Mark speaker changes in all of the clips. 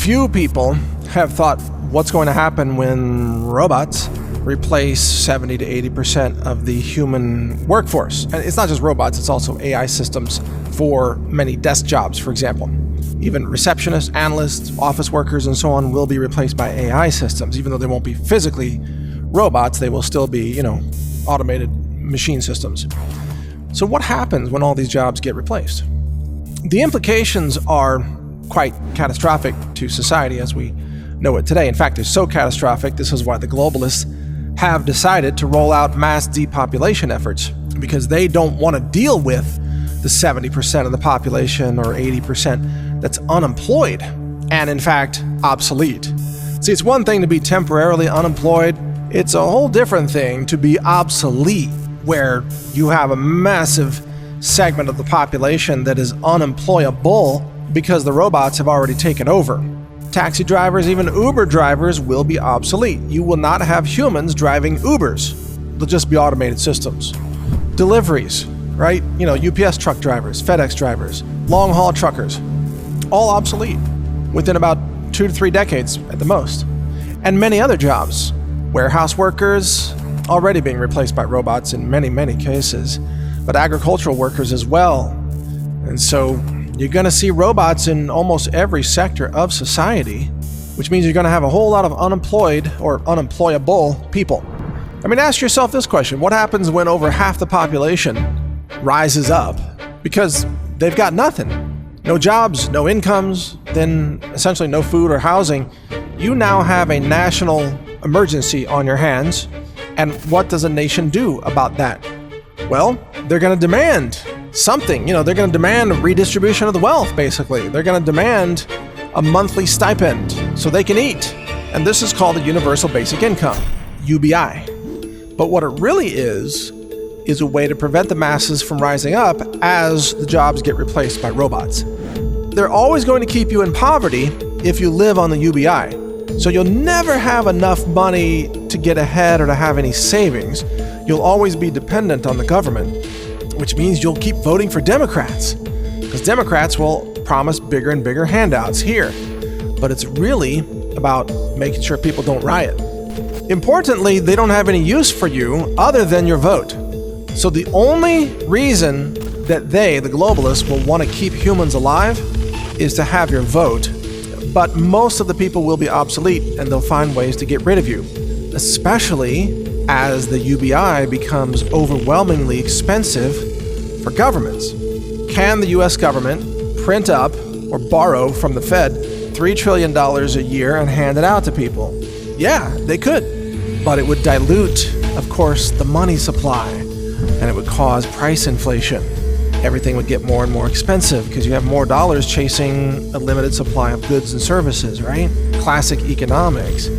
Speaker 1: Few people have thought what's going to happen when robots replace 70 to 80% of the human workforce. And it's not just robots, it's also AI systems for many desk jobs, for example. Even receptionists, analysts, office workers, and so on will be replaced by AI systems. Even though they won't be physically robots, they will still be, automated machine systems. So what happens when all these jobs get replaced? The implications are quite catastrophic to society as we know it today. In fact, they're so catastrophic, this is why the globalists have decided to roll out mass depopulation efforts, because they don't want to deal with the 70% of the population or 80% that's unemployed and, in fact, obsolete. See, it's one thing to be temporarily unemployed. It's a whole different thing to be obsolete, where you have a massive segment of the population that is unemployable because the robots have already taken over. Taxi drivers, even Uber drivers, will be obsolete. You will not have humans driving Ubers. They'll just be automated systems. Deliveries, right? UPS truck drivers, FedEx drivers, long-haul truckers, all obsolete within about 2 to 3 decades at the most. And many other jobs. Warehouse workers, already being replaced by robots in many, many cases, but agricultural workers as well. And so you're going to see robots in almost every sector of society, which means you're going to have a whole lot of unemployed or unemployable people. I mean, ask yourself this question. What happens when over half the population rises up because they've got nothing? No jobs, no incomes, then essentially no food or housing. You now have a national emergency on your hands. And what does a nation do about that? Well, they're going to demand something. They're going to demand a redistribution of the wealth, basically. They're going to demand a monthly stipend so they can eat. And this is called a universal basic income, UBI. But what it really is a way to prevent the masses from rising up as the jobs get replaced by robots. They're always going to keep you in poverty if you live on the UBI. So you'll never have enough money to get ahead or to have any savings. You'll always be dependent on the government, which means you'll keep voting for Democrats, because Democrats will promise bigger and bigger handouts here. But it's really about making sure people don't riot. Importantly, they don't have any use for you other than your vote. So the only reason that they, the globalists, will want to keep humans alive is to have your vote. But most of the people will be obsolete, and they'll find ways to get rid of you, especially as the UBI becomes overwhelmingly expensive for governments. Can the US government print up or borrow from the Fed $3 trillion a year and hand it out to people? Yeah, they could. But it would dilute, of course, the money supply, and it would cause price inflation. Everything would get more and more expensive because you have more dollars chasing a limited supply of goods and services, right? Classic economics.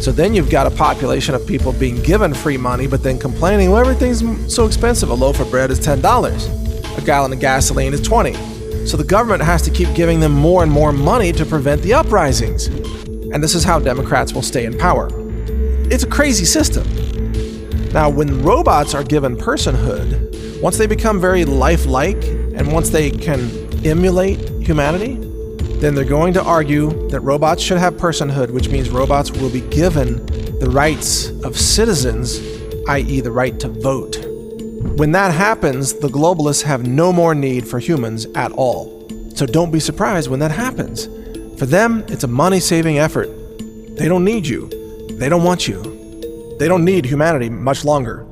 Speaker 1: So then you've got a population of people being given free money, but then complaining, well, everything's so expensive. A loaf of bread is $10. A gallon of gasoline is $20. So the government has to keep giving them more and more money to prevent the uprisings. And this is how Democrats will stay in power. It's a crazy system. Now, when robots are given personhood, once they become very lifelike, and once they can emulate humanity, then they're going to argue that robots should have personhood, which means robots will be given the rights of citizens, i.e. the right to vote. When that happens, the globalists have no more need for humans at all. So don't be surprised when that happens. For them, it's a money-saving effort. They don't need you. They don't want you. They don't need humanity much longer.